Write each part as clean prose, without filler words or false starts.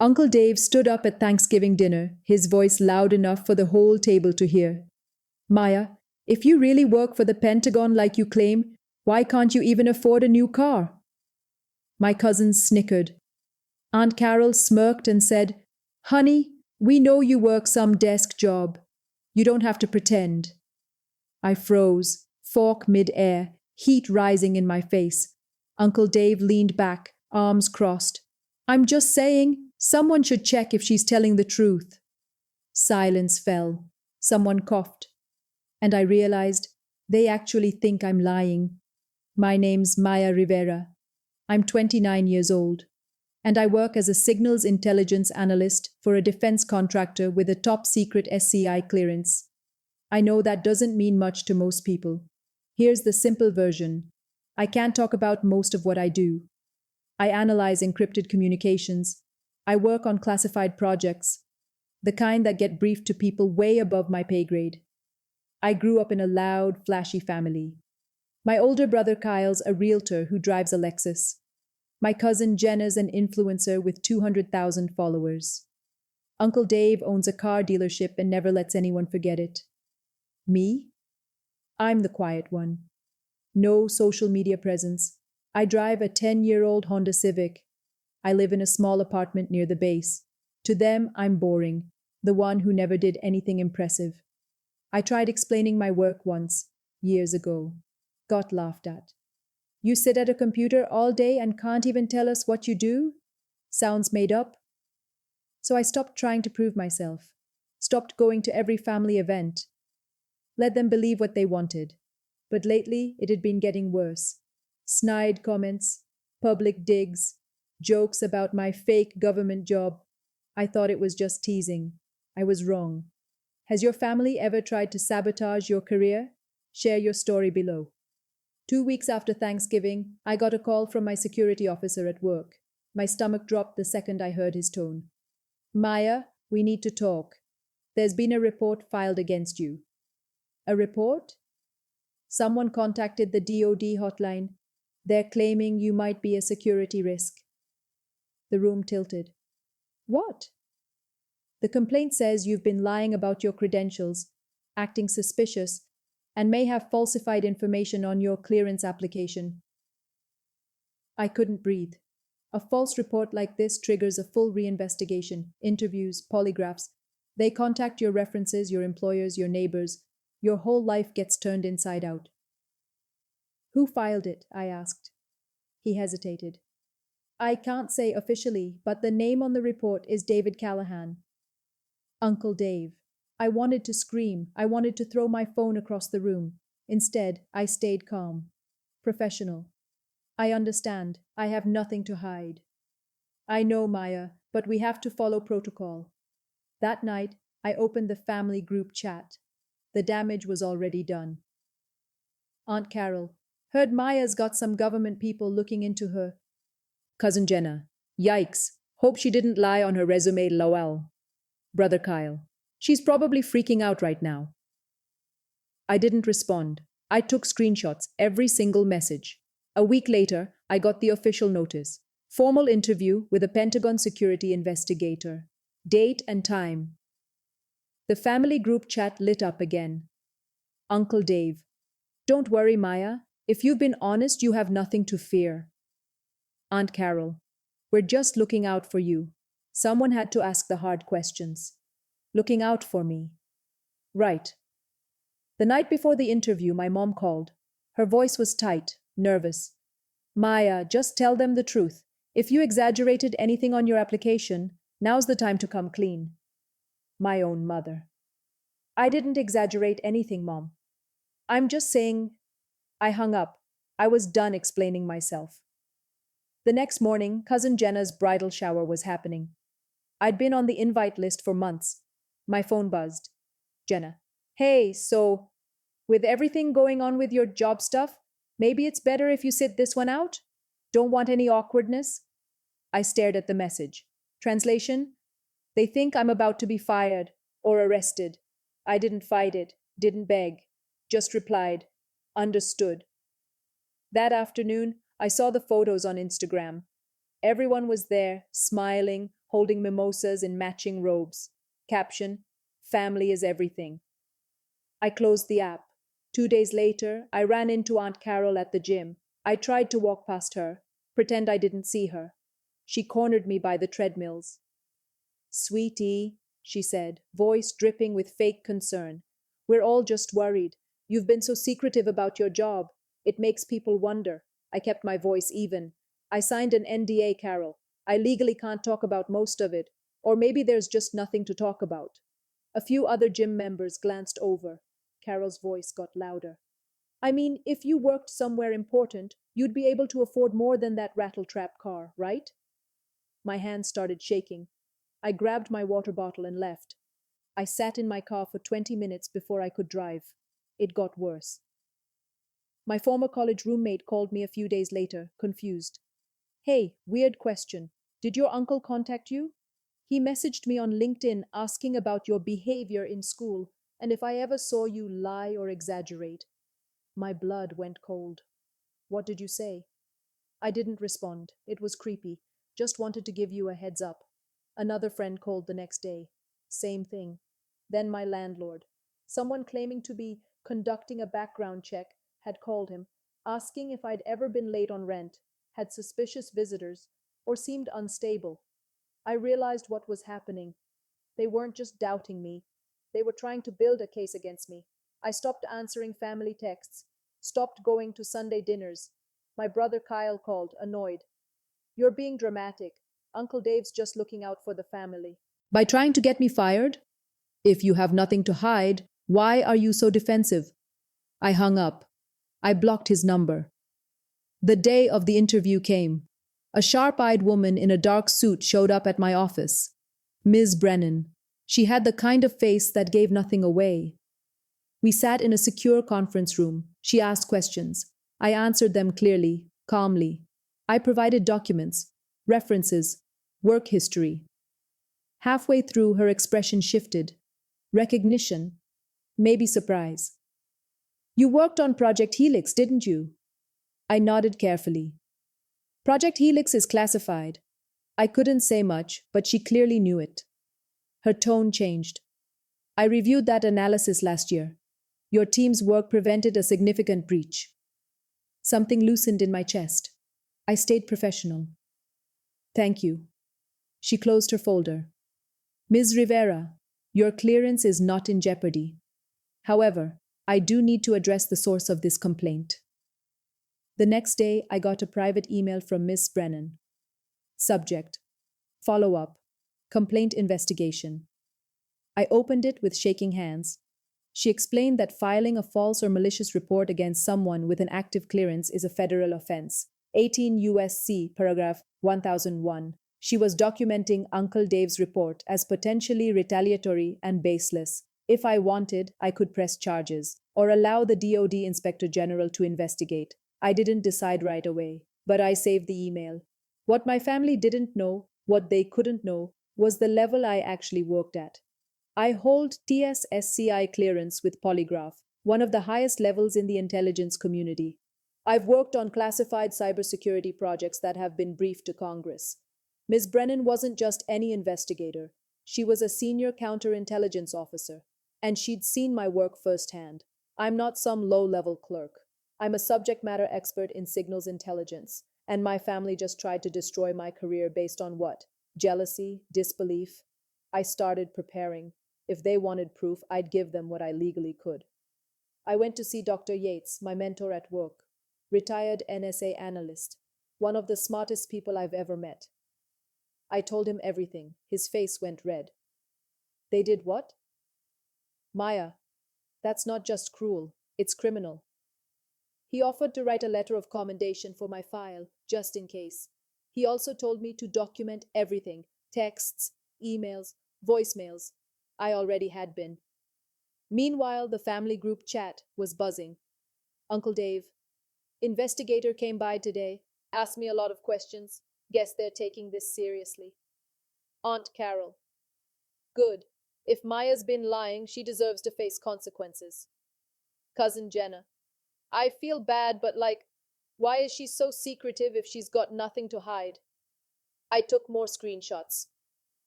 Uncle Dave stood up at Thanksgiving dinner, his voice loud enough for the whole table to hear. Maya, if you really work for the Pentagon like you claim, why can't you even afford a new car? My cousins snickered. Aunt Carol smirked and said, Honey, we know you work some desk job. You don't have to pretend. I froze, fork mid-air, heat rising in my face. Uncle Dave leaned back, arms crossed. I'm just saying, someone should check if she's telling the truth. Silence fell. Someone coughed. And I realized they actually think I'm lying. My name's Maya Rivera. I'm 29 years old, and I work as a signals intelligence analyst for a defense contractor with a top secret SCI clearance. I know that doesn't mean much to most people. Here's the simple version. I can't talk about most of what I do. I analyze encrypted communications. I work on classified projects, the kind that get briefed to people way above my pay grade. I grew up in a loud, flashy family. My older brother Kyle's a realtor who drives a Lexus. My cousin Jenna's an influencer with 200,000 followers. Uncle Dave owns a car dealership and never lets anyone forget it. Me? I'm the quiet one. No social media presence. I drive a 10-year-old Honda Civic. I live in a small apartment near the base. To them, I'm boring, the one who never did anything impressive. I tried explaining my work once, years ago. Got laughed at. You sit at a computer all day and can't even tell us what you do? Sounds made up. So I stopped trying to prove myself, stopped going to every family event, let them believe what they wanted. But lately, it had been getting worse. Snide comments, public digs, jokes about my fake government job. I thought it was just teasing. I was wrong. Has your family ever tried to sabotage your career? Share your story below. 2 weeks after Thanksgiving, I got a call from my security officer at work. My stomach dropped the second I heard his tone. Maya, we need to talk. There's been a report filed against you. A report? Someone contacted the DoD hotline. They're claiming you might be a security risk. The room tilted. What? The complaint says you've been lying about your credentials, acting suspicious, and may have falsified information on your clearance application. I couldn't breathe. A false report like this triggers a full reinvestigation, interviews, polygraphs. They contact your references, your employers, your neighbors. Your whole life gets turned inside out. Who filed it? I asked. He hesitated. I can't say officially, but the name on the report is David Callahan. Uncle Dave. I wanted to scream. I wanted to throw my phone across the room. Instead, I stayed calm. Professional. I understand. I have nothing to hide. I know, Maya, but we have to follow protocol. That night, I opened the family group chat. The damage was already done. Aunt Carol. Heard Maya's got some government people looking into her. Cousin Jenna. Yikes. Hope she didn't lie on her resume, lol. Brother Kyle. She's probably freaking out right now. I didn't respond. I took screenshots, every single message. A week later, I got the official notice. Formal interview with a Pentagon security investigator. Date and time. The family group chat lit up again. Uncle Dave. Don't worry, Maya. If you've been honest, you have nothing to fear. Aunt Carol. We're just looking out for you. Someone had to ask the hard questions. Looking out for me. Right. The night before the interview, my mom called. Her voice was tight, nervous. Maya, just tell them the truth. If you exaggerated anything on your application, now's the time to come clean. My own mother. I didn't exaggerate anything, Mom. I'm just saying. I hung up. I was done explaining myself. The next morning, Cousin Jenna's bridal shower was happening. I'd been on the invite list for months. My phone buzzed. Jenna. Hey, so, with everything going on with your job stuff, maybe it's better if you sit this one out? Don't want any awkwardness? I stared at the message. Translation? They think I'm about to be fired or arrested. I didn't fight it, didn't beg, just replied, understood. That afternoon, I saw the photos on Instagram. Everyone was there, smiling, holding mimosas in matching robes. Caption, family is everything. I closed the app. 2 days later, I ran into Aunt Carol at the gym. I tried to walk past her, pretend I didn't see her. She cornered me by the treadmills. Sweetie, she said, voice dripping with fake concern. We're all just worried. You've been so secretive about your job. It makes people wonder. I kept my voice even. I signed an NDA, Carol. I legally can't talk about most of it. Or maybe there's just nothing to talk about. A few other gym members glanced over. Carol's voice got louder. I mean, if you worked somewhere important, you'd be able to afford more than that rattletrap car, right? My hands started shaking. I grabbed my water bottle and left. I sat in my car for 20 minutes before I could drive. It got worse. My former college roommate called me a few days later, confused. Hey, weird question. Did your uncle contact you? He messaged me on LinkedIn asking about your behavior in school and if I ever saw you lie or exaggerate. My blood went cold. What did you say? I didn't respond. It was creepy. Just wanted to give you a heads up. Another friend called the next day. Same thing. Then my landlord. Someone claiming to be conducting a background check had called him, asking if I'd ever been late on rent, had suspicious visitors, or seemed unstable. I realized what was happening. They weren't just doubting me. They were trying to build a case against me. I stopped answering family texts, stopped going to Sunday dinners. My brother Kyle called, annoyed. You're being dramatic. Uncle Dave's just looking out for the family. By trying to get me fired? If you have nothing to hide, why are you so defensive? I hung up. I blocked his number. The day of the interview came. A sharp-eyed woman in a dark suit showed up at my office. Ms. Brennan. She had the kind of face that gave nothing away. We sat in a secure conference room. She asked questions. I answered them clearly, calmly. I provided documents, references, work history. Halfway through, her expression shifted. Recognition, maybe surprise. You worked on Project Helix, didn't you? I nodded carefully. Project Helix is classified. I couldn't say much, but she clearly knew it. Her tone changed. I reviewed that analysis last year. Your team's work prevented a significant breach. Something loosened in my chest. I stayed professional. Thank you. She closed her folder. Ms. Rivera, your clearance is not in jeopardy. However, I do need to address the source of this complaint. The next day, I got a private email from Ms. Brennan. Subject: Follow-up. Complaint investigation. I opened it with shaking hands. She explained that filing a false or malicious report against someone with an active clearance is a federal offense. 18 U.S.C. paragraph 1001. She was documenting Uncle Dave's report as potentially retaliatory and baseless. If I wanted, I could press charges or allow the DoD Inspector General to investigate. I didn't decide right away, but I saved the email. What my family didn't know, what they couldn't know, was the level I actually worked at. I hold TSSCI clearance with polygraph, one of the highest levels in the intelligence community. I've worked on classified cybersecurity projects that have been briefed to Congress. Ms. Brennan wasn't just any investigator. She was a senior counterintelligence officer, and she'd seen my work firsthand. I'm not some low-level clerk. I'm a subject matter expert in signals intelligence, and my family just tried to destroy my career based on what? Jealousy? Disbelief? I started preparing. If they wanted proof, I'd give them what I legally could. I went to see Dr. Yates, my mentor at work, retired NSA analyst, one of the smartest people I've ever met. I told him everything. His face went red. They did what? Maya, that's not just cruel, it's criminal. He offered to write a letter of commendation for my file, just in case. He also told me to document everything, texts, emails, voicemails. I already had been. Meanwhile, the family group chat was buzzing. Uncle Dave, Investigator came by today, asked me a lot of questions. Guess they're taking this seriously. Aunt Carol, good. If Maya's been lying, she deserves to face consequences. Cousin Jenna, I feel bad, but why is she so secretive if she's got nothing to hide? I took more screenshots.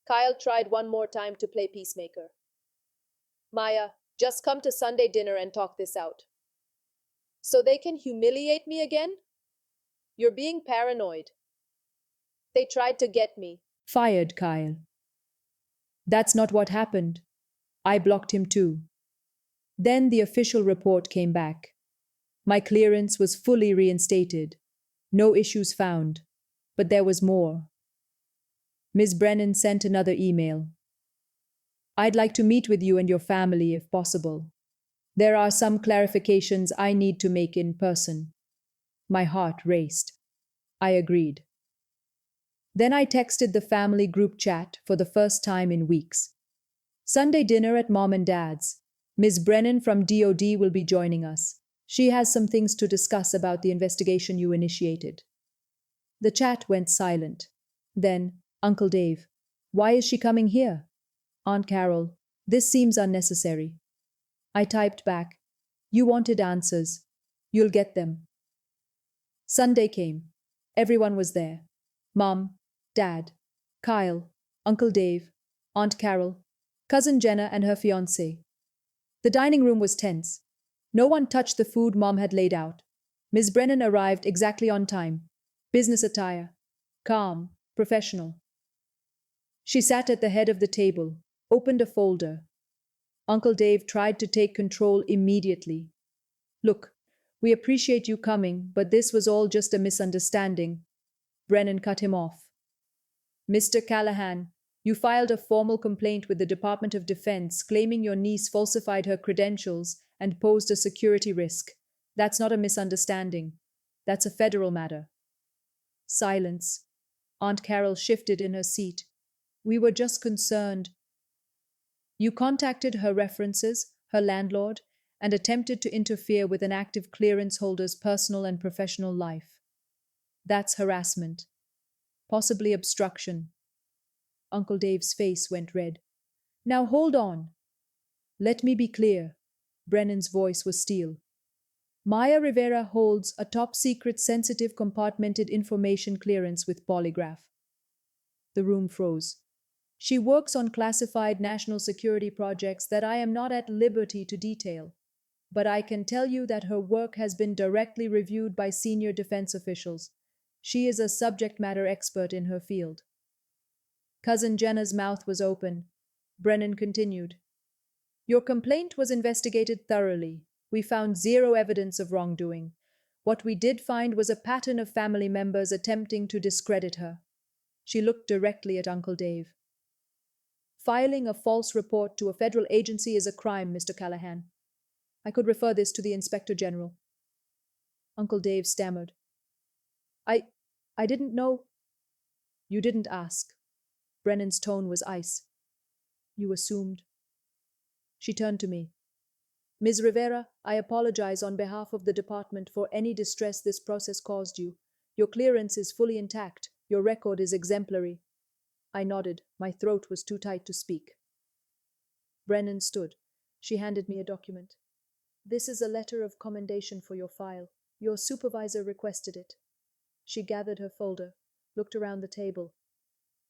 Kyle tried one more time to play peacemaker. Maya, just come to Sunday dinner and talk this out. So they can humiliate me again? You're being paranoid. They tried to get me. Fired Kyle. That's not what happened. I blocked him too. Then the official report came back. My clearance was fully reinstated. No issues found. But there was more. Ms. Brennan sent another email. I'd like to meet with you and your family if possible. There are some clarifications I need to make in person. My heart raced. I agreed. Then I texted the family group chat for the first time in weeks. Sunday dinner at Mom and Dad's. Ms. Brennan from DOD will be joining us. She has some things to discuss about the investigation you initiated. The chat went silent. Then, Uncle Dave, why is she coming here? Aunt Carol, this seems unnecessary. I typed back, you wanted answers. You'll get them. Sunday came. Everyone was there. Mom, Dad, Kyle, Uncle Dave, Aunt Carol, Cousin Jenna and her fiancé. The dining room was tense. No one touched the food Mom had laid out. Ms. Brennan arrived exactly on time. Business attire. Calm, professional. She sat at the head of the table, opened a folder. Uncle Dave tried to take control immediately. Look, we appreciate you coming, but this was all just a misunderstanding. Brennan cut him off. Mr. Callahan, you filed a formal complaint with the Department of Defense claiming your niece falsified her credentials and posed a security risk. That's not a misunderstanding. That's a federal matter. Silence. Aunt Carol shifted in her seat. We were just concerned. You contacted her references, her landlord, and attempted to interfere with an active clearance holder's personal and professional life. That's harassment. Possibly obstruction. Uncle Dave's face went red. Now hold on. Let me be clear. Brennan's voice was steel. Maya Rivera holds a top-secret sensitive compartmented information clearance with polygraph. The room froze. She works on classified national security projects that I am not at liberty to detail, but I can tell you that her work has been directly reviewed by senior defense officials. She is a subject matter expert in her field. Cousin Jenna's mouth was open. Brennan continued. Your complaint was investigated thoroughly. We found zero evidence of wrongdoing. What we did find was a pattern of family members attempting to discredit her. She looked directly at Uncle Dave. Filing a false report to a federal agency is a crime, Mr. Callahan. I could refer this to the Inspector General. Uncle Dave stammered. I didn't know. You didn't ask. Brennan's tone was ice. You assumed. She turned to me. Ms. Rivera, I apologize on behalf of the department for any distress this process caused you. Your clearance is fully intact. Your record is exemplary. I nodded. My throat was too tight to speak. Brennan stood. She handed me a document. This is a letter of commendation for your file. Your supervisor requested it. She gathered her folder, looked around the table.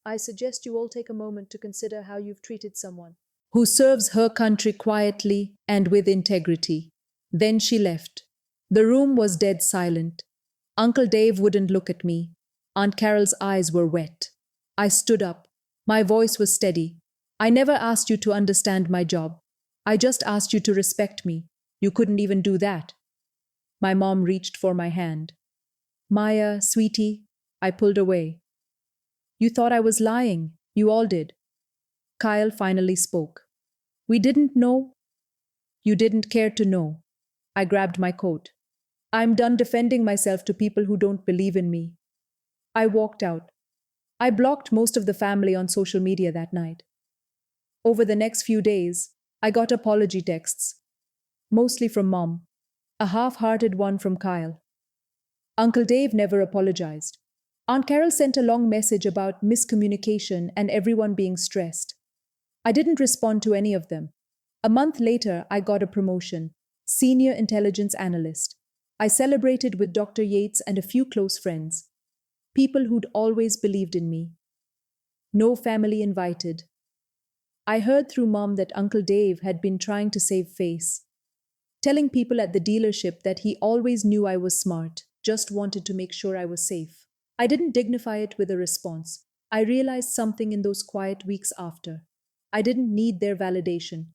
I suggest you all take a moment to consider how you've treated someone who serves her country quietly and with integrity. Then she left. The room was dead silent. Uncle Dave wouldn't look at me. Aunt Carol's eyes were wet. I stood up. My voice was steady. I never asked you to understand my job. I just asked you to respect me. You couldn't even do that. My mom reached for my hand. Maya, sweetie, I pulled away. You thought I was lying. You all did. Kyle finally spoke. We didn't know. You didn't care to know. I grabbed my coat. I'm done defending myself to people who don't believe in me. I walked out. I blocked most of the family on social media that night. Over the next few days, I got apology texts, mostly from Mom, a half-hearted one from Kyle. Uncle Dave never apologized. Aunt Carol sent a long message about miscommunication and everyone being stressed. I didn't respond to any of them. A month later, I got a promotion, Senior Intelligence Analyst. I celebrated with Dr. Yates and a few close friends, people who'd always believed in me. No family invited. I heard through Mom that Uncle Dave had been trying to save face, telling people at the dealership that he always knew I was smart, just wanted to make sure I was safe. I didn't dignify it with a response. I realized something in those quiet weeks after. I didn't need their validation.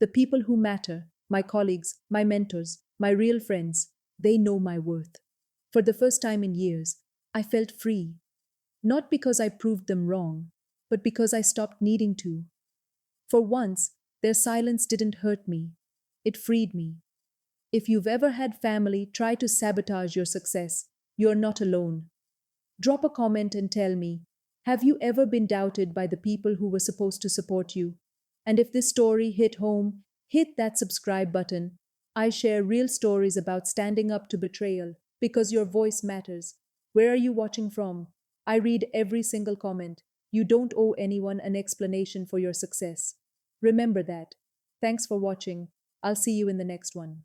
The people who matter, my colleagues, my mentors, my real friends, they know my worth. For the first time in years, I felt free. Not because I proved them wrong, but because I stopped needing to. For once, their silence didn't hurt me. It freed me. If you've ever had family try to sabotage your success, you're not alone. Drop a comment and tell me, have you ever been doubted by the people who were supposed to support you? And if this story hit home, hit that subscribe button. I share real stories about standing up to betrayal because your voice matters. Where are you watching from? I read every single comment. You don't owe anyone an explanation for your success. Remember that. Thanks for watching. I'll see you in the next one.